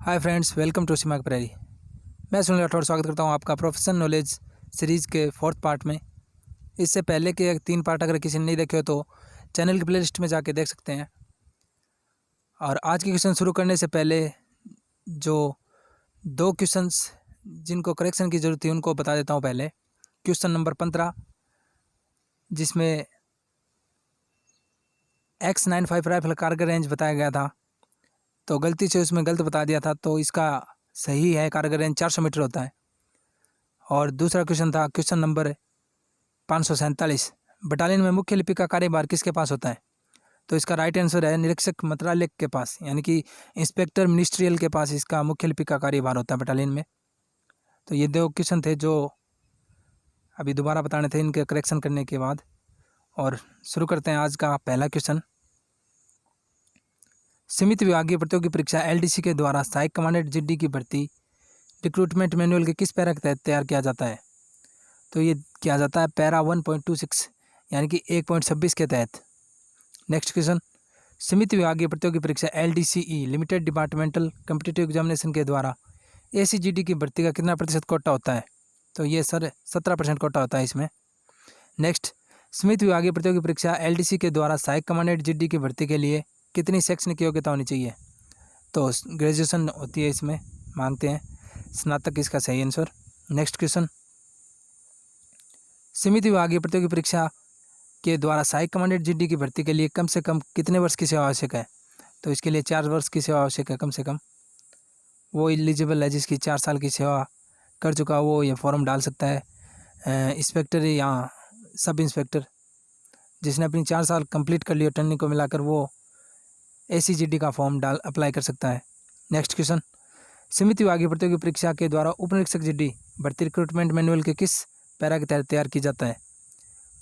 Hi friends, welcome to Seema प्रेरी। मैं सुनील राठौर स्वागत करता हूं आपका प्रोफेशनल नॉलेज सीरीज़ के 4th पार्ट में। इससे पहले के 3 पार्ट अगर किसी ने नहीं देखे हो तो चैनल की प्लेलिस्ट में जाके देख सकते हैं। और आज के क्वेश्चन शुरू करने से पहले जो 2 क्वेश्चंस जिनको करेक्शन की ज़रूरत थी उनको बता देता हूं। पहले क्वेश्चन नंबर 15 जिसमें X95 राइफल कारगर रेंज बताया गया था, तो गलती से उसमें गलत बता दिया था, तो इसका सही है कारगर रेंज 400 मीटर होता है। और दूसरा क्वेश्चन था क्वेश्चन नंबर 547, बटालियन में मुख्य लिपिक का कार्यभार किसके पास होता है? तो इसका राइट आंसर है निरीक्षक मंत्रालय के पास, यानी कि इंस्पेक्टर मिनिस्ट्रियल के पास इसका मुख्य लिपिक का कार्यभार होता है बटालियन में। तो ये 2 क्वेश्चन थे जो अभी दोबारा बताने थे इनके करेक्शन करने के बाद। और शुरू करते हैं आज का पहला क्वेश्चन। सीमित विभागीय प्रतियोगी परीक्षा LDC के द्वारा सहायक कमांडेंट GD की भर्ती रिक्रूटमेंट मैनुअल के किस पैरा के तहत तैयार किया जाता है? तो ये किया जाता है पैरा 1.26 यानी कि 1.26 के तहत। नेक्स्ट क्वेश्चन, सीमित विभागीय प्रतियोगी परीक्षा LDCE limited departmental competitive examination के द्वारा ACGD की भर्ती का कितना प्रतिशत कोटा होता है? तो ये सर 17% कोटा होता है इसमें। नेक्स्ट, सीमित विभागीय प्रतियोगी परीक्षा LDC के द्वारा सहायक कमांडेंट GD की भर्ती के लिए कितनी शैक्षणिक योग्यता होनी चाहिए? तो ग्रेजुएशन होती है, इसमें मांगते हैं स्नातक इसका सही आंसर। नेक्स्ट क्वेश्चन, सीमित विभागीय प्रतियोगी परीक्षा के द्वारा सहायक कमांडेंट GD की भर्ती के लिए कम से कम कितने वर्ष की सेवा आवश्यक है? तो इसके लिए 4 वर्ष की सेवा आवश्यक है कम से कम। वो एलिजिबल है जिसकी 4 साल की सेवा कर चुका वो ये फॉर्म डाल सकता है। इंस्पेक्टर या सब इंस्पेक्टर जिसने अपनी 4 साल कंप्लीट कर लिया ट्रेनिंग को मिलाकर वो ACGD का फॉर्म अप्लाई कर सकता है। नेक्स्ट क्वेश्चन, सीमित विभागीय प्रतियोगी परीक्षा के द्वारा उप निरीक्षक GD भर्ती रिक्रूटमेंट मैनुअल के किस पैरा के तहत तैयार की जाता है?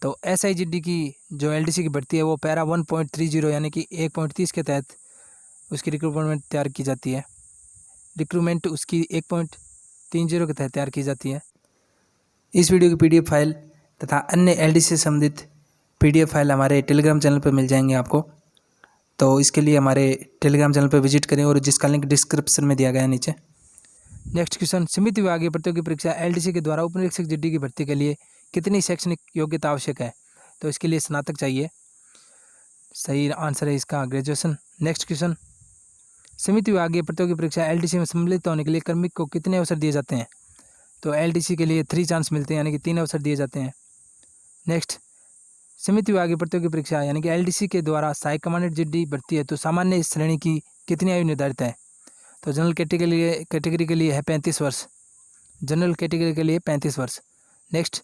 तो SIGD की जो LDC की भर्ती है वो पैरा 1.30 यानी कि 1.30 के तहत उसकी रिक्रूटमेंट तैयार की जाती है। रिक्रूटमेंट उसकी 1.30 के तहत तैयार की जाती है। इस वीडियो की PDF फाइल तथा अन्य LDC से संबंधित PDF फाइल हमारे टेलीग्राम चैनल पर मिल जाएंगे आपको। तो इसके लिए हमारे टेलीग्राम चैनल पर विजिट करें और जिसका लिंक डिस्क्रिप्शन में दिया गया है नीचे। नेक्स्ट क्वेश्चन, सीमित विभागीय प्रतियोगी परीक्षा LDC के द्वारा उप निरीक्षक GD की भर्ती के लिए कितनी शैक्षणिक योग्यता आवश्यक है? तो इसके लिए स्नातक चाहिए। सही आंसर है इसका ग्रेजुएशन। नेक्स्ट क्वेश्चन, सीमित विभागीय प्रतियोगी परीक्षा LDC में सम्मिलित होने के लिए कार्मिक को कितने अवसर दिए जाते हैं? तो LDC के लिए 3 चांस मिलते हैं, यानी कि 3 अवसर दिए जाते हैं। नेक्स्ट, सीमित विभागीय प्रतियोगी परीक्षा यानी कि LDC के द्वारा सहायक कमांडेंट GD भर्ती है तो सामान्य श्रेणी की कितनी आयु निर्धारित है? तो जनरल कैटेगरी के लिए है 35 वर्ष। जनरल कैटेगरी के लिए 35 वर्ष। नेक्स्ट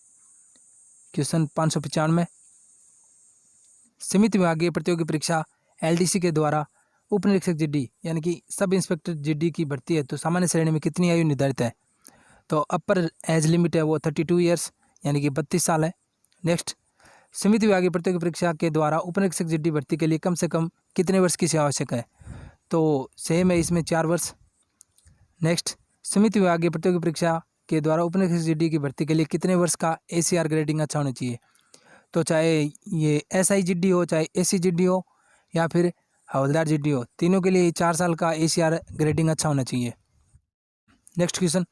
क्वेश्चन 595, सीमित विभागीय प्रतियोगी परीक्षा LDC के द्वारा उप निरीक्षक GD यानी कि सब इंस्पेक्टर GD की भर्ती है तो सामान्य श्रेणी में कितनी आयु निर्धारित है? तो अपर एज लिमिट है वो 32 ईयर्स यानी कि 32 साल है। नेक्स्ट, सीमित विभागीय प्रतियोगी परीक्षा के द्वारा उप निरीक्षक GD भर्ती के लिए कम से कम कितने वर्ष की सेवा आवश्यक है? तो सेम है इसमें 4 वर्ष। नेक्स्ट, सीमित विभागीय प्रतियोगी परीक्षा के द्वारा उप निरीक्षक GD की भर्ती के लिए कितने वर्ष का ACR ग्रेडिंग अच्छा होना चाहिए? तो चाहे ये SIGD हो, चाहे ACGD हो या फिर हवलदार GD हो, तीनों के लिए 4 साल का ACR ग्रेडिंग अच्छा होना चाहिए। नेक्स्ट क्वेश्चन,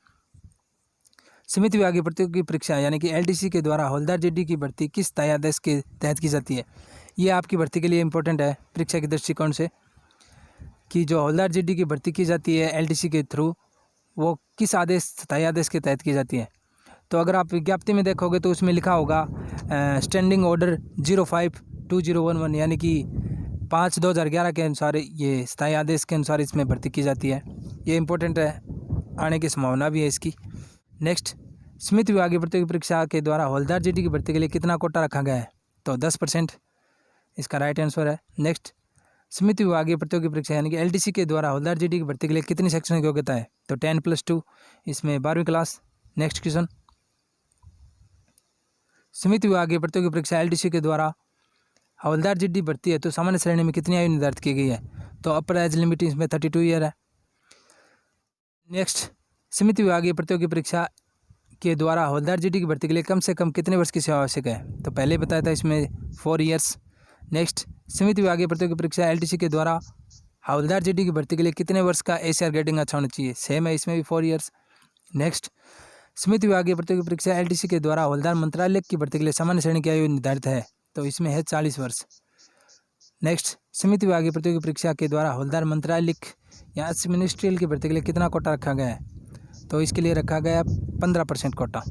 सीमित विभागीय प्रतियोगी परीक्षा यानी कि LDC के द्वारा हवलदार GD की भर्ती किस तय आदेश के तहत की जाती है? ये आपकी भर्ती के लिए इंपॉर्टेंट है परीक्षा के दृष्टिकोण से कि जो हवलदार GD की भर्ती की जाती है LDC के थ्रू वो किस आदेश तय आदेश के तहत की जाती है? तो अगर आप विज्ञप्ति में देखोगे तो उसमें लिखा होगा स्टैंडिंग ऑर्डर 05-2011 यानी कि 5/2011 के अनुसार ये स्थायी आदेश के अनुसार इसमें भर्ती की जाती है। ये इंपॉर्टेंट है, आने की संभावना भी है इसकी। नेक्स्ट, सीमित विभागीय प्रतियोगी परीक्षा के द्वारा हवलदार GD की भर्ती के लिए कितना कोटा रखा गया है? तो 10% इसका राइट आंसर है। नेक्स्ट, सीमित विभागीय प्रतियोगी परीक्षा यानी कि LDC के द्वारा हवलदार GD की भर्ती के लिए कितनी शैक्षणिक योग्यता है? तो 10+2 इसमें 12वीं क्लास। नेक्स्ट क्वेश्चन, सीमित विभागीय प्रतियोगी परीक्षा LDC के द्वारा हवलदार GD भर्ती है तो सामान्य श्रेणी में कितनी आयु निर्धारित की गई है? तो अपर एज लिमिट इसमें 32 ईयर है। नेक्स्ट, सीमित विभागीय प्रतियोगी परीक्षा के द्वारा हवलदार GD की भर्ती के लिए कम से कम कितने वर्ष की सेवा आवश्यक है? तो पहले बताया था इसमें 4 ईयर्स। नेक्स्ट, सीमित विभागीय प्रतियोगी परीक्षा LDC के द्वारा हवलदार जीडी की भर्ती के लिए कितने वर्ष का एसीआर ग्रेडिंग अच्छा होना चाहिए? सेम है, इसमें भी 4 ईयर्स। नेक्स्ट, समिति विभागीय प्रतियोगी परीक्षा एलडीसी के द्वारा हवलदार मंत्रालय की भर्ती के लिए सामान्य श्रेणी की आयु निर्धारित है, तो इसमें है 40 वर्ष। नेक्स्ट, समिति विभागीय प्रतियोगी परीक्षा के द्वारा हवलदार मंत्रालय या मिनिस्ट्रियल की भर्ती के लिए कितना कोटा रखा गया है? तो इसके लिए रखा गया 15% कोटा।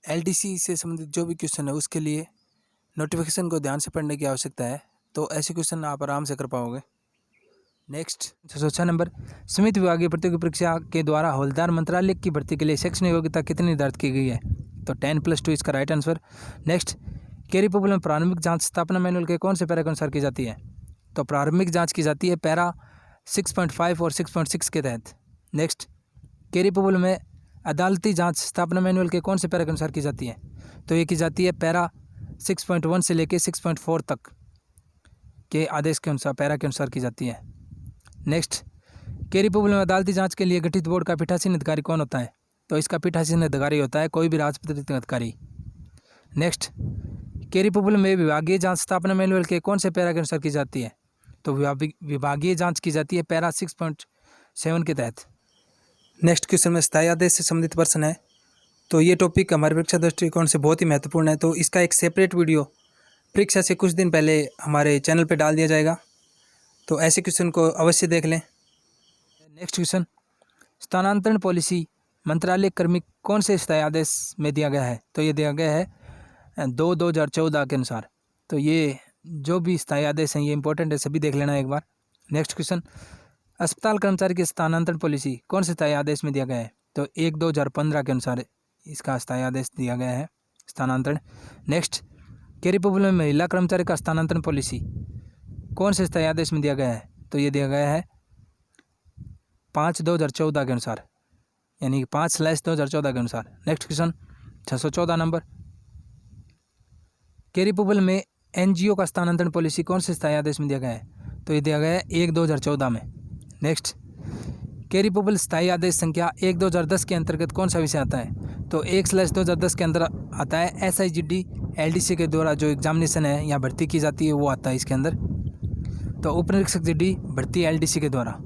एलडीसी से संबंधित जो भी क्वेश्चन है उसके लिए नोटिफिकेशन को ध्यान से पढ़ने की आवश्यकता है, तो ऐसे क्वेश्चन आप आराम से कर पाओगे। नेक्स्ट 606 नंबर, समिति विभागीय प्रतियोगी परीक्षा के द्वारा हवलदार मंत्रालय की भर्ती के लिए शैक्षणिक योग्यता कितनी निर्धारित की गई है? तो 10+2 इसका राइट आंसर। नेक्स्ट, कैरिपोबल में प्रारंभिक जांच स्थापना मैनुअल के कौन से पैरा के अनुसार की जाती है? तो प्रारंभिक जांच की जाती है पैरा 6.5 और 6.6 के तहत। नेक्स्ट, कैरिपोबल में अदालती जांच स्थापना मैनुअल के कौन से पैरा के अनुसार की जाती है? तो ये की जाती है पैरा 6.1 से लेकर 6.4 तक के आदेश के अनुसार, पैरा के अनुसार की जाती है। नेक्स्ट, कैरिपोबल में अदालती जांच के लिए गठित बोर्ड का पीठासीन अधिकारी कौन होता है? तो इसका पीठासीन अधिकारी होता है कोई भी राजपत्रित अधिकारी। नेक्स्ट, कैरिपोबल में विभागीय जांच स्थापना मैनुअल के कौन से पैरा के अनुसार की जाती है? तो विभागीय जांच की जाती है पैरा 6.7 के तहत। नेक्स्ट क्वेश्चन में स्थायी आदेश से संबंधित प्रश्न है, तो ये टॉपिक हमारे परीक्षा दृष्टिकोण से बहुत ही महत्वपूर्ण है, तो इसका एक सेपरेट वीडियो परीक्षा से कुछ दिन पहले हमारे चैनल पर डाल दिया जाएगा, तो ऐसे क्वेश्चन को अवश्य देख लें। नेक्स्ट क्वेश्चन, स्थानांतरण पॉलिसी मंत्रालय कर्मी कौन से स्थायी आदेश में दिया गया है? तो ये दिया गया है 2/2014 के अनुसार। तो ये जो भी स्थायी आदेश हैं ये इंपॉर्टेंट है, सभी देख लेना एक बार। नेक्स्ट क्वेश्चन, अस्पताल कर्मचारी की स्थानांतरण पॉलिसी कौन से स्थायी आदेश में दिया गया है? तो 1/2015 के अनुसार इसका स्थायी आदेश दिया गया है स्थानांतरण। नेक्स्ट, कैरिपोबल में महिला कर्मचारी का स्थानांतरण पॉलिसी कौन से स्थायी आदेश में दिया गया है? तो ये दिया गया है 5/2014 के अनुसार, यानी कि 5/2014 के अनुसार। नेक्स्ट क्वेश्चन 614 नंबर, कैरिपोबल में एनजीओ का स्थानांतरण पॉलिसी कौन से स्थायी आदेश में दिया गया है? तो ये दिया गया है 1/2014 में। नेक्स्ट, कैरिपोबल स्थायी आदेश संख्या 1/2010 के अंतर्गत कौन सा विषय आता है? तो 1/2010 के अंदर आता है SIGD LDC के द्वारा जो एग्जामिनेशन है या भर्ती की जाती है वो आता है इसके अंदर, तो उप निरीक्षक GD भर्ती LDC के द्वारा,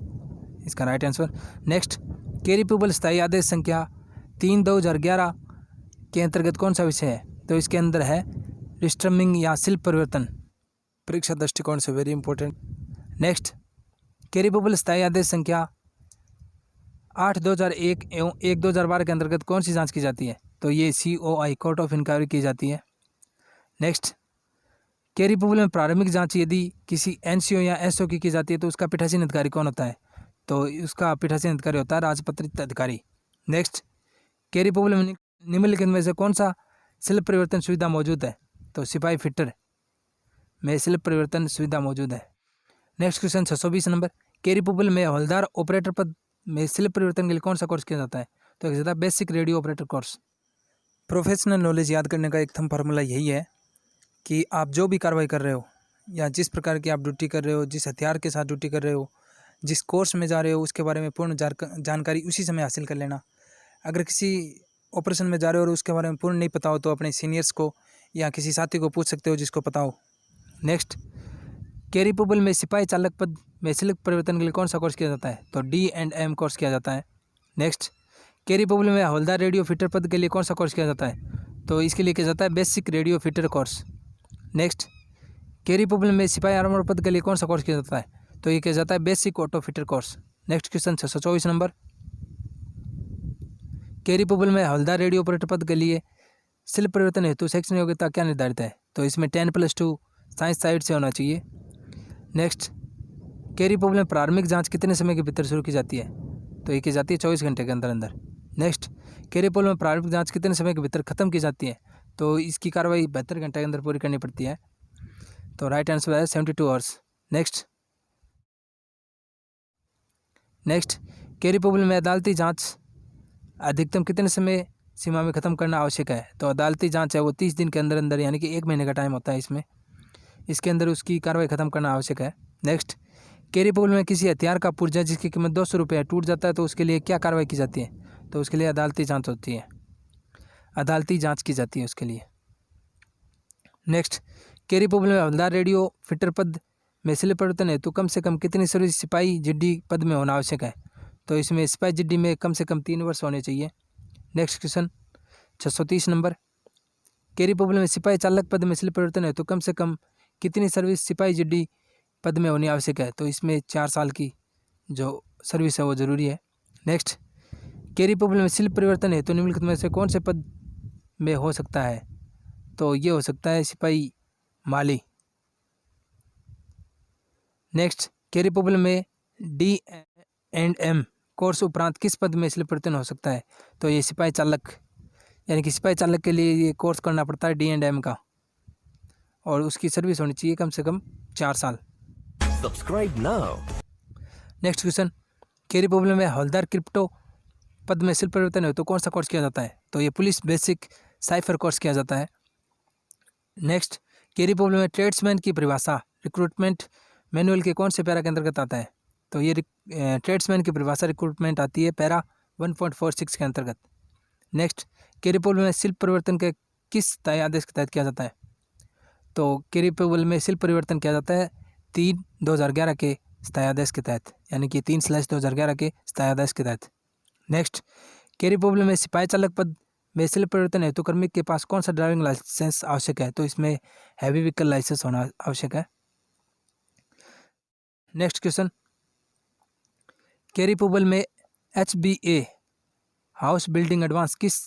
इसका राइट आंसर। नेक्स्ट, कैरिपोबल स्थायी आदेश संख्या 3/2011 के अंतर्गत कौन सा विषय है? तो इसके अंदर है रिस्ट्रमिंग या शिल्प परिवर्तन, परीक्षा दृष्टिकोण से वेरी इंपॉर्टेंट। नेक्स्ट, कैरिपोबल स्थायी आदेश संख्या 8/2001 एवं 1/2012 के अंतर्गत कौन सी जांच की जाती है? तो ये COI कोर्ट ऑफ इंक्वायरी की जाती है। नेक्स्ट, कैरिपोबल में प्रारंभिक जांच यदि किसी NCO या SO की जाती है तो उसका पीठासीन अधिकारी कौन होता है? तो उसका पीठासीन अधिकारी होता है राजपत्रित अधिकारी। नेक्स्ट, कैरिपोबल में निम्नलिखित में से कौन सा शिल्प परिवर्तन सुविधा मौजूद है? तो सिपाही फिटर में शिल्प परिवर्तन सुविधा मौजूद है। नेक्स्ट क्वेश्चन 620 नंबर, कैरिपोबल में हवलदार ऑपरेटर पद में शिल्प परिवर्तन के लिए कौन सा कोर्स किया जाता है? तो एक ज़्यादा basic radio operator course. Professional knowledge याद करने का एक थंब फार्मूला यही है कि आप जो भी कार्रवाई कर रहे हो या जिस प्रकार की आप ड्यूटी कर रहे हो, जिस हथियार के साथ ड्यूटी कर रहे हो, जिस कोर्स में जा रहे हो उसके बारे में पूर्ण जानकारी उसी समय हासिल कर लेना। अगर किसी ऑपरेशन में जा रहे हो और उसके बारे में पूर्ण नहीं पता हो तो अपने सीनियर्स को या किसी साथी को पूछ सकते हो जिसको पता हो। नेक्स्ट, कैरिपोबल में सिपाही चालक पद में शिल्प परिवर्तन के लिए कौन सा कोर्स किया जाता है? तो D&M कोर्स किया जाता है। नेक्स्ट, कैरिपोबल में हवलदार रेडियो फिटर पद के लिए कौन सा कोर्स किया जाता है? तो इसके लिए किया जाता है basic radio fitter course. Next, कैरिपोबल में सिपाही आर्मर पद के लिए कौन सा कोर्स किया जाता है? तो ये किया जाता है basic auto fitter course. Next question 624 number, कैरिपोबल में हवलदार रेडियो ऑपरेटर पद के लिए शिल्प परिवर्तन हेतु शैक्षणिक योग्यता क्या निर्धारित है? तो इसमें 10+2 साइंस साइड से होना चाहिए। नेक्स्ट, कैरिपोबल में प्रारंभिक जांच कितने समय के भीतर शुरू की जाती है? तो ये की जाती है 24 घंटे के अंदर अंदर। नेक्स्ट, कैरिपोबल में प्रारंभिक जांच कितने समय के भीतर खत्म की जाती है? तो इसकी कार्रवाई 72 घंटे के अंदर पूरी करनी पड़ती है, तो राइट आंसर है 72 आवर्स। नेक्स्ट, कैरिपोबल में अदालती जांच अधिकतम कितने समय सीमा में ख़त्म करना आवश्यक है? तो अदालती जांच है वो 30 दिन के अंदर अंदर, यानी कि 1 महीने का टाइम होता है इसमें, इसके अंदर उसकी कार्रवाई ख़त्म करना आवश्यक है। नेक्स्ट, कैरिपोबल में किसी हथियार का पुर्जा जिसकी कीमत 200 रुपये टूट जाता है तो उसके लिए क्या कार्रवाई की जाती है? तो उसके लिए अदालती जांच होती है, अदालती जांच की जाती है उसके लिए। नेक्स्ट, कैरिपोबल में हवलदार रेडियो फिटर पद में सिले परिवर्तन है तो कम से कम कितनी सर्विस सिपाही जिड्डी पद में होना आवश्यक है? तो इसमें सिपाही जिड्डी में कम से कम 3 वर्ष होने चाहिए। नेक्स्ट क्वेश्चन 630 नंबर, के रिपब्लिक में सिपाही चालक पद में सिले परिवर्तन है तो कम से कम कितनी सर्विस सिपाही जिड्डी पद में होनी आवश्यक है? तो इसमें 4 साल की जो सर्विस है वो ज़रूरी है। नेक्स्ट, के रिपब्लिक में सिल परिवर्तन है तो निम्नलिखित में से कौन से पद में हो सकता है? तो ये हो सकता है सिपाही माली। नेक्स्ट, के रिपब्लिक में D&M कोर्स उपरांत किस पद में सिल परिवर्तन हो सकता है? तो ये सिपाही चालक, यानी कि सिपाही चालक के लिए ये कोर्स करना पड़ता है D&M का, और उसकी सर्विस होनी चाहिए कम से कम 4 साल। Subscribe now. नेक्स्ट क्वेश्चन, के रिपब्लिक में हवलदार क्रिप्टो पद में सिल परिवर्तन है तो कौन सा कोर्स किया जाता है? तो ये पुलिस बेसिक साइफर कोर्स किया जाता है। नेक्स्ट, के रिपब्लिक में ट्रेड्समैन की परिभाषा रिक्रूटमेंट मैनुअल के कौन से पैरा के अंतर्गत आता है? तो ये ट्रेड्समैन की परिभाषा रिक्रूटमेंट आती है पैरा 1.46 के अंतर्गत। नेक्स्ट, के रिपब्लिक में शिल्प परिवर्तन के किस स्थायी आदेश के तहत किया जाता है? तो के रिपब्लिक में शिल्प परिवर्तन किया जाता है 3/2011 के स्थायी आदेश के तहत, यानी कि 3/2011 के स्थायी आदेश के तहत। नेक्स्ट, के रिपब्लिक में सिपाही चालक पद में शिल्प परिवर्तन है तो कर्मी के पास कौन सा ड्राइविंग लाइसेंस आवश्यक है? तो इसमें हैवी व्हीकल लाइसेंस होना आवश्यक है। नेक्स्ट क्वेश्चन, के रिपब्लिक में HBA हाउस बिल्डिंग एडवांस किस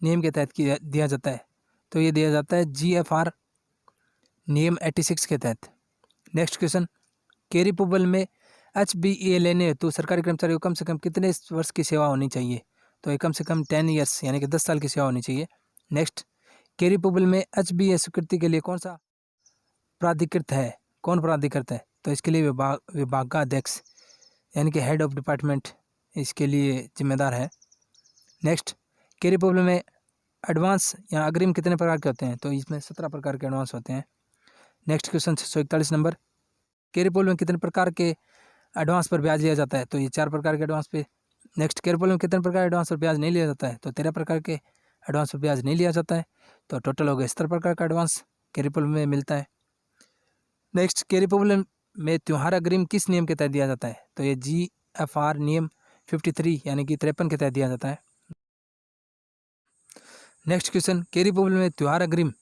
नियम के तहत दिया जाता है? तो ये दिया जाता है GFR नियम 86 के तहत। नेक्स्ट क्वेश्चन, के रिपब्लिक में HBA लेने तो सरकारी कर्मचारियों को कम से कम कितने वर्ष की सेवा होनी चाहिए? तो ये कम से कम 10 ईयर्स यानी कि 10 साल की सेवा होनी चाहिए। नेक्स्ट, के रिपब्लिक में HBA स्वीकृति के लिए कौन सा प्राधिकृत है? कौन प्राधिकृत है? तो इसके लिए विभागाध्यक्ष यानी कि हेड ऑफ डिपार्टमेंट इसके लिए जिम्मेदार है। नेक्स्ट, के रिपब्लिक में एडवांस या अग्रिम कितने प्रकार के होते हैं? तो इसमें 17 प्रकार के एडवांस होते हैं। नेक्स्ट क्वेश्चन 641 नंबर, के रिपब्लिक में कितने प्रकार के एडवांस पर ब्याज लिया जाता है? तो ये 4 प्रकार के एडवांस पे। नेक्स्ट, के रिपब्लिक में कितने प्रकार के एडवांस पर ब्याज नहीं लिया जाता है? तो 13 प्रकार के एडवांस पर ब्याज नहीं लिया जाता है। तो टोटल हो गए 70 प्रकार का एडवांस के रिपब्लिक में मिलता है। नेक्स्ट, के रिपब्लिक में त्योहार अग्रिम किस नियम के तहत दिया जाता है? तो ये GFR नियम 53 यानी कि 53 के तहत दिया जाता है। नेक्स्ट क्वेश्चन, के रिपब्लिक में त्योहार अग्रिम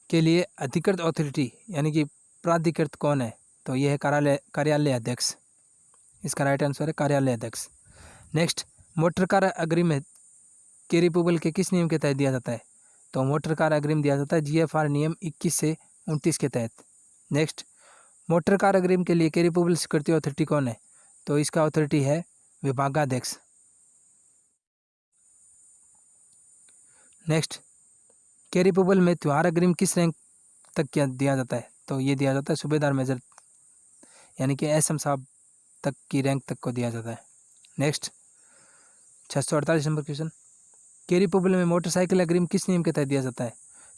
के लिए अधिकृत अथॉरिटी यानी कि प्राधिकृत कौन है? तो यह है कार्यालय अध्यक्ष। इसका राइट आंसर है कार्यालय अध्यक्ष। नेक्स्ट, मोटर कार अग्रिम के रिपब्लिक के किस नियम के तहत दिया जाता है? तो मोटर कार अग्रिम दिया जाता है GFR नियम 21 से 29 के तहत। नेक्स्ट, मोटर कार अग्रिम के लिए के रिपब्लिक स्वीकृति अथॉरिटी कौन है? तो इसका अथॉरिटी है विभागाध्यक्ष। नेक्स्ट, के रिपब्लिक में त्योहार अग्रिम किस रैंक तक दिया जाता है? तो ये दिया जाता है सूबेदार मेजर यानी कि SM साहब तक की रैंक तक को दिया जाता है। नेक्स्ट 648 नंबर क्वेश्चन, के रिपब्लिक में मोटरसाइकिल अग्रिम किस नियम के तहत दिया जाता है?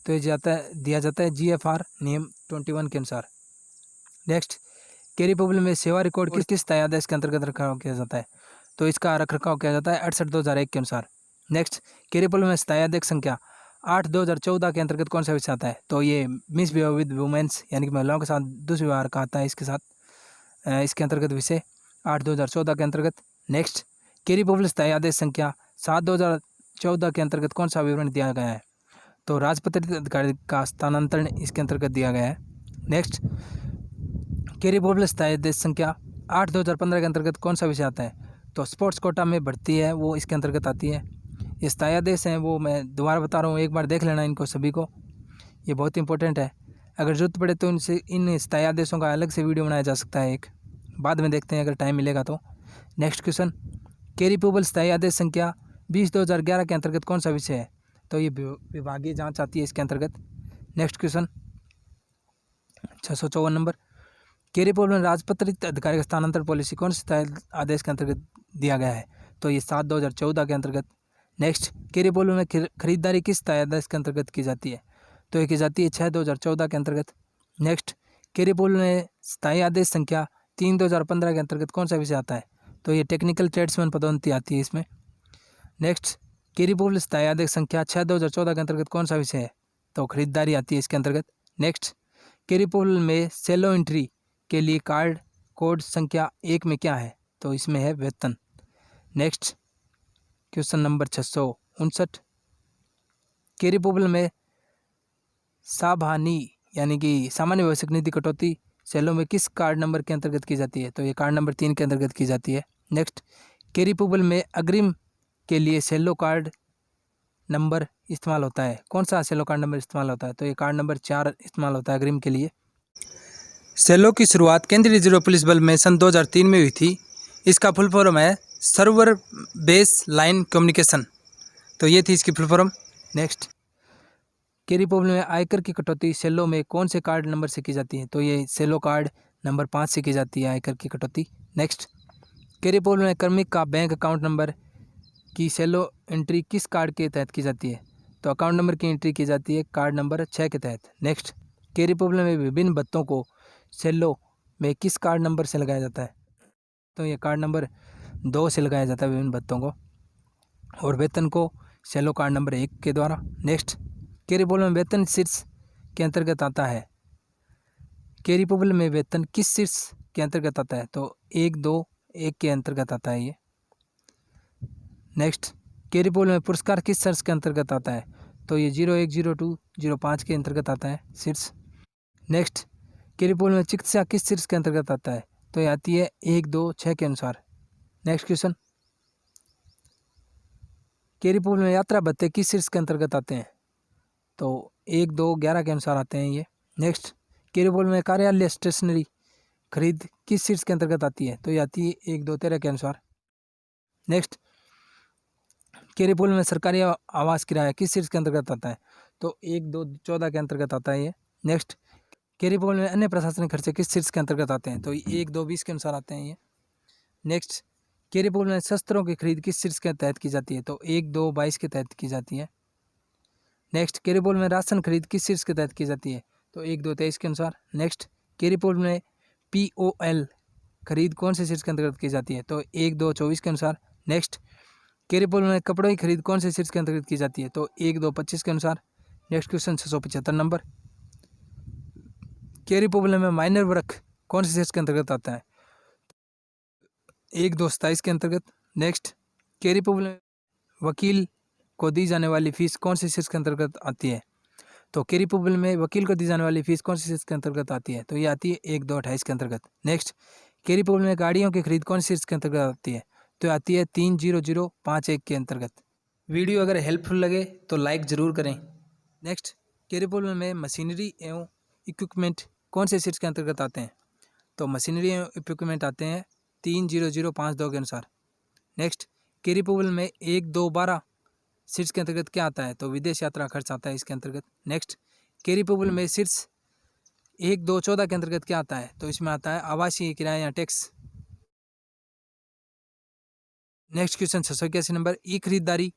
तो ये दिया जाता है GFR नियम 21 के अनुसार। नेक्स्ट, के रिपब्लिक में सेवा रिकॉर्ड किस तय आदेश के अंतर्गत रखरखाव किया जाता है? तो इसका रखरखाव किया जाता है 68/2001 के अनुसार। नेक्स्ट, के रिपब्लिक में स्थायी आदेश संख्या 8/2014 के अंतर्गत कौन सा विषय आता है? तो ये मिसबिहेव विद वुमेन्स यानी कि महिलाओं के साथ दुष्व्यवहार का आता है इसके अंतर्गत विषय 8/2014 के अंतर्गत। नेक्स्ट, के रिपब्लिक स्थायी आदेश संख्या 7/2014 के अंतर्गत कौन सा विवरण दिया गया है? तो राजपत्रित अधिकारी का स्थानांतरण इसके अंतर्गत दिया गया है। नेक्स्ट, के रिपब्लिक स्थायी आदेश संख्या 8/2015 के अंतर्गत कौन सा विषय आता है? तो स्पोर्ट्स कोटा में भर्ती है वो इसके अंतर्गत आती है। ये स्थायी आदेश हैं वो मैं दोबारा बता रहा हूँ, एक बार देख लेना इनको सभी को, ये बहुत इंपॉर्टेंट है। अगर जरूरत पड़े तो इन स्थायी आदेशों का अलग से वीडियो बनाया जा सकता है, एक बाद में देखते हैं अगर टाइम मिलेगा तो। नेक्स्ट क्वेश्चन, के रिपब्लिक स्थायी आदेश संख्या 20/2011 के अंतर्गत कौन सा विषय है? तो ये विभागीय जांच आती है इसके अंतर्गत। नेक्स्ट क्वेश्चन 654 नंबर, के रिपब्लिक में राजपत्रित अधिकारी का स्थानांतरण पॉलिसी कौन से आदेश के अंतर्गत दिया गया है? तो ये 7/2014 के अंतर्गत। नेक्स्ट, के रिपब्लिक में खरीदारी किस स्थायी आदेश के अंतर्गत की जाती है? तो ये की जाती है 6/2014 के अंतर्गत। नेक्स्ट, के रिपब्लिक में स्थायी आदेश संख्या 3/2015 के अंतर्गत कौन सा विषय आता है? तो ये टेक्निकल ट्रेड्समैन पदोन्नति आती है इसमें। नेक्स्ट, के रिपब्लिक स्थायी आदेश संख्या 6/2014 के अंतर्गत कौन सा विषय है? तो खरीदारी आती है इसके अंतर्गत। नेक्स्ट, के रिपब्लिक में सेलो एंट्री के लिए कार्ड कोड संख्या 1 में क्या है? तो इसमें है वेतन। Next question number 659। केरी पोपल में सावधानी यानी कि सामान्य भविष्य निधि कटौती सेलों में किस कार्ड नंबर के अंतर्गत की जाती है? तो ये कार्ड नंबर 3 के अंतर्गत की जाती है। नेक्स्ट केरी पोपल में अग्रिम के लिए सेलो कार्ड नंबर इस्तेमाल होता है। कौन सा सेलो कार्ड नंबर इस्तेमाल होता है? तो ये कार्ड नंबर 4 इस्तेमाल होता है अग्रिम के लिए। सेलो की शुरुआत केंद्रीय रिजर्व पुलिस बल में सन 2003 में हुई थी। इसका फुल फॉर्म है सर्वर बेस लाइन कम्युनिकेशन। तो ये थी इसकी फुल फॉर्म। नेक्स्ट केरी पोपल में आयकर की कटौती सेलो में कौन से कार्ड नंबर से की जाती है? तो ये सेलो कार्ड नंबर 5 से की जाती है आयकर की कटौती। नेक्स्ट केरी पोपल में कर्मिक का बैंक अकाउंट नंबर की सेलो एंट्री किस कार्ड के तहत की जाती है? तो अकाउंट नंबर की एंट्री की जाती है कार्ड नंबर 6 के तहत। नेक्स्ट केरी पोपल में विभिन्न भत्तों को सेलो में किस कार्ड नंबर से लगाया जाता है? तो ये कार्ड नंबर 2 से लगाया जाता है विभिन्न भत्तों को, और वेतन को सेलो कार्ड नंबर 1 के द्वारा। नेक्स्ट केरी पोपल में वेतन शीर्ष के अंतर्गत आता है। केरी पोपल में वेतन किस शीर्ष के अंतर्गत आता है? तो 1, 2, 1 के अंतर्गत आता है ये। नेक्स्ट केरी पोपल में पुरस्कार किस शीर्ष के अंतर्गत आता है? तो ये 01, 02, 05 के अंतर्गत आता है शीर्ष। नेक्स्ट केरी पोपल में चिकित्सा किस शीर्ष के अंतर्गत आता है? तो ये आती है 1, 2, 6 के अनुसार। नेक्स्ट क्वेश्चन केरी पोपल में यात्रा भत्ते किस शीर्ष के अंतर्गत आते हैं? तो 1, 2, 11 के अनुसार आते हैं ये। नेक्स्ट केरी पोपल में कार्यालय स्टेशनरी खरीद किस शीर्ष के अंतर्गत आती है? तो ये आती है 1, 2, 13 के अनुसार। नेक्स्ट केरी पोपल में सरकारी आवास किराया किस शीर्ष के अंतर्गत आता है? तो 1, 2, 14 के अंतर्गत आता है ये। नेक्स्ट केरी पोपल में अन्य प्रशासनिक खर्चे किस शीर्ष के अंतर्गत आते हैं? तो 1, 2, 20 के अनुसार आते हैं ये। नेक्स्ट केरी पोपल में शस्त्रों की खरीद किस शीर्ष के तहत की जाती है? तो 1, 2, 22 के तहत की जाती है। नेक्स्ट केरी पोपल में राशन खरीद किस शीर्ष के तहत की जाती है? तो 1, 2, 23 के अनुसार। नेक्स्ट केरी पोपल में POL खरीद कौन से शीर्ष के अंतर्गत की जाती है? तो 1, 2, 24 के अनुसार। नेक्स्ट केरी पोपल में कपड़ों की खरीद कौन से शीर्ष के अंतर्गत की जाती है? तो 1, 2, 25 के अनुसार। Next question 675 number. केरी पोपल में माइनर वर्क कौन से शीर्ष के अंतर्गत आता है? 1, 2, 27 के अंतर्गत। नेक्स्ट केरी पोपल में वकील को दी जाने वाली फीस कौन से शीर्ष के अंतर्गत आती है? तो केरी पोपल में वकील को दी जाने वाली फीस कौन से शीर्ष के अंतर्गत आती है? तो ये आती है 1, 2, 28 के अंतर्गत। नेक्स्ट केरी पोपल में गाड़ियों की खरीद कौन से शीर्ष के अंतर्गत आती है? तो आती है 30051 के अंतर्गत। वीडियो अगर हेल्पफुल लगे तो लाइक ज़रूर करें। नेक्स्ट केरी पोपल में मशीनरी एवं इक्विपमेंट कौन से शीर्ष के अंतर्गत आते हैं? तो मशीनरी एवं इक्विपमेंट आते हैं 30052 के अनुसार। नेक्स्ट केरी पोपल में 1, 2, 12 शीर्ष के अंतर्गत क्या आता है? तो विदेश यात्रा खर्च आता है इसके अंतर्गत। नेक्स्ट केरी पोपल में शीर्ष 1, 2, 14 के अंतर्गत क्या आता है? तो इसमें आता है आवासीय किराया या tax. Next question 681 number. E खरीदारी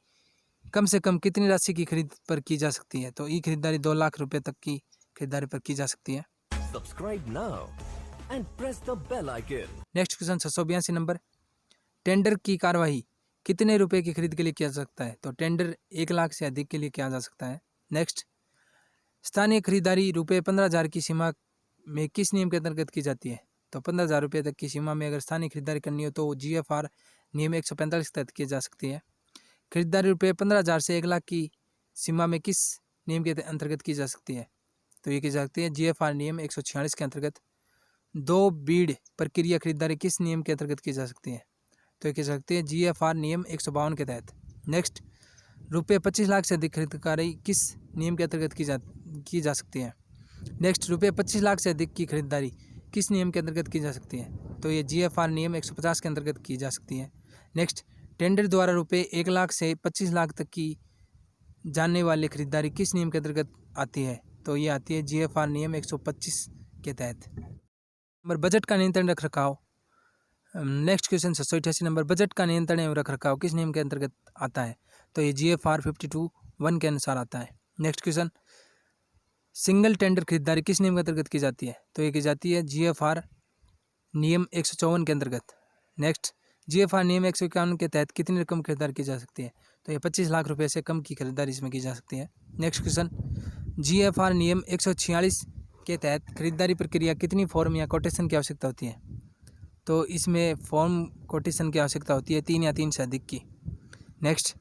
कम से कम कितनी राशि की खरीद पर की जा सकती है? तो ई खरीदारी 2 लाख रुपए तक की खरीदारी पर की जा सकती है। Subscribe now and press the bell icon. Next question 682 number. Tender की कार्यवाही कितने रुपए की खरीद के लिए किया जा सकता है? तो टेंडर 1 लाख से अधिक के लिए किया जा सकता है। नेक्स्ट स्थानीय खरीदारी रुपये 15,000 की सीमा में किस नियम के अंतर्गत की जाती है? तो 15,000 रुपये तक की सीमा में अगर स्थानीय खरीदारी करनी हो तो GFR नियम 145 के तहत की जा सकती है। खरीदारी रुपये 15,000 से 1 लाख की सीमा में किस नियम के अंतर्गत की जा सकती है? तो ये की जा सकती है GFR नियम 146 के अंतर्गत। 2 बीड प्रक्रिया खरीदारी किस नियम के अंतर्गत की जा सकती है? तो ये की जा सकती है GFR नियम 152 के तहत। नेक्स्ट रुपये 25 लाख से अधिक खरीदारी किस नियम के अंतर्गत की जा सकती है? नेक्स्ट रुपये 25 लाख से अधिक की खरीदारी किस नियम के अंतर्गत की जा सकती है? तो ये GFR नियम 150 के अंतर्गत की जा सकती है। नेक्स्ट टेंडर द्वारा रुपये 1 लाख से 25 लाख तक की जानने वाली खरीदारी किस नियम के अंतर्गत आती है? तो ये आती है GFR नियम 125 के तहत। नंबर बजट का नियंत्रण रख रखाव। Next question 688 number. बजट का नियंत्रण एवं रख रखाव किस नियम के अंतर्गत आता है? तो ये GFR 52(1) के अनुसार आता है। नेक्स्ट क्वेश्चन सिंगल टेंडर खरीदारी किस नियम के अंतर्गत की जाती है? तो ये की जाती है GFR नियम 154 के अंतर्गत। नेक्स्ट GFR नियम 151 के तहत कितनी रकम खरीदारी की जा सकती है? तो ये 25 लाख रुपए से कम की खरीदारी इसमें की जा सकती है। नेक्स्ट क्वेश्चन GFR नियम 146 के तहत खरीदारी प्रक्रिया कितनी फॉर्म या कोटेशन की आवश्यकता होती है? तो इसमें फॉर्म कोटेशन की आवश्यकता होती है 3 या 3 से अधिक की। नेक्स्ट,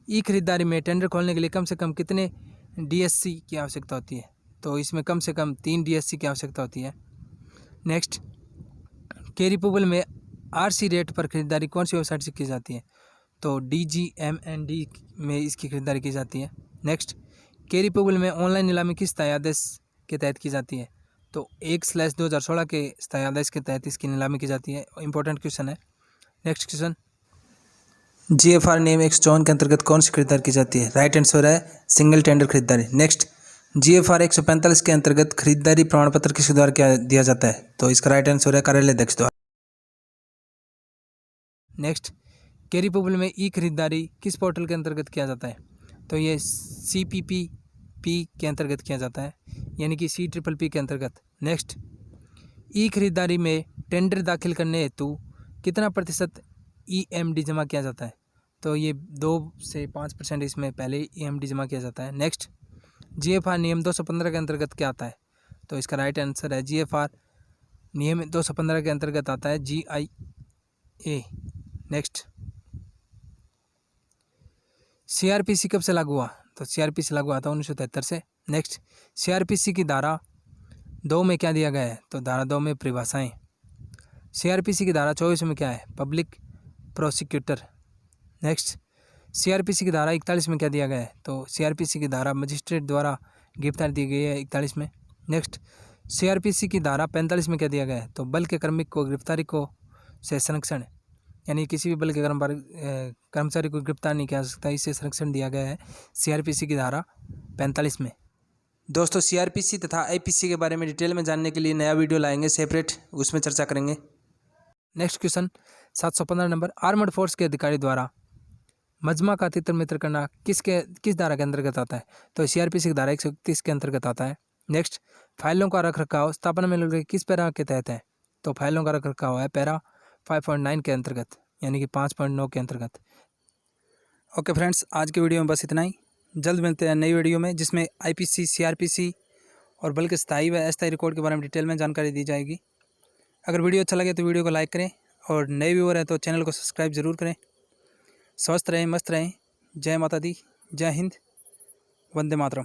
ई खरीदारी में टेंडर खोलने के लिए कम से कम कितने डीएससी की आवश्यकता होती है? तो इसमें कम से कम 3 डीएससी की आवश्यकता होती है। नेक्स्ट, के रिपोबल में आरसी रेट पर खरीदारी कौन सी वेबसाइट से की जाती है? तो DGMND में इसकी खरीदारी की जाती है। नेक्स्ट, के रिपोबल में ऑनलाइन नीलामी किस तय आदेश के तहत की जाती है? तो 1/2016 के स्थायी आदेश के तहत इसकी नीलामी की जाती है। इंपॉर्टेंट क्वेश्चन है। नेक्स्ट क्वेश्चन, GFR नियम 154 के अंतर्गत कौन सी खरीदारी की जाती है? राइट आंसर है सिंगल टेंडर खरीदारी। नेक्स्ट, GFR 145 के अंतर्गत खरीदारी प्रमाण पत्र किसके द्वारा क्या दिया जाता है? तो इसका राइट आंसर है कार्यालय अध्यक्ष द्वारा। नेक्स्ट, के रिपोबल में ई खरीदारी किस पोर्टल के अंतर्गत किया जाता है? तो ये CPPP के अंतर्गत किया जाता है, यानी कि CPPP के अंतर्गत। नेक्स्ट, ई खरीदारी में टेंडर दाखिल करने हेतु कितना प्रतिशत EMD जमा किया जाता है? तो ये 2 से 5% इसमें पहले EMD जमा किया जाता है। नेक्स्ट, GFR नियम 215 के अंतर्गत क्या आता है? तो इसका राइट आंसर है GFR नियम 215 के अंतर्गत आता है GIA। नेक्स्ट, CRPC कब से लागू हुआ? तो CRPC लागू हुआ था 1973 से। नेक्स्ट, CRPC की धारा 2 में क्या दिया गया है? तो धारा 2 में परिभाषाएं। CRPC की धारा 24 में क्या है? Public prosecutor. नेक्स्ट, CRPC की धारा 41 में क्या दिया गया है? तो CRPC की धारा मजिस्ट्रेट द्वारा गिरफ्तार दी गई है 41 में। नेक्स्ट, CRPC की धारा 45 में क्या दिया गया है? तो बल के कार्मिक को गिरफ्तारी को से संरक्षण, यानी किसी भी बल के कर्मचारी को गिरफ्तार नहीं किया जा सकता, इससे संरक्षण दिया गया है CRPC की धारा 45 में। दोस्तों, CRPC तथा IPC के बारे में डिटेल में जानने के लिए नया वीडियो लाएंगे सेपरेट, उसमें चर्चा करेंगे। Next question 715 number, armed force के अधिकारी द्वारा मजमा का तितर मित्र करना किस धारा के अंतर्गत आता है? तो CRPC की धारा 131 के अंतर्गत आता है। नेक्स्ट, फाइलों का रख रखाव स्थापना में किस पैरा के तहत है? तो फाइलों का रख रखाव है पैरा 5.9 के अंतर्गत, यानी कि 5.9 के अंतर्गत। ओके फ्रेंड्स, आज के वीडियो में बस इतना ही। जल्द मिलते हैं नई वीडियो में, जिसमें IPC, CRPC और बल के स्थायी व अस्थायी रिकॉर्ड के बारे में डिटेल में जानकारी दी जाएगी। अगर वीडियो अच्छा लगे तो वीडियो को लाइक करें, और नए व्यूअर हैं तो चैनल को सब्सक्राइब जरूर करें। स्वस्थ रहें, मस्त रहें। जय माता दी, जय हिंद, वंदे मातरम।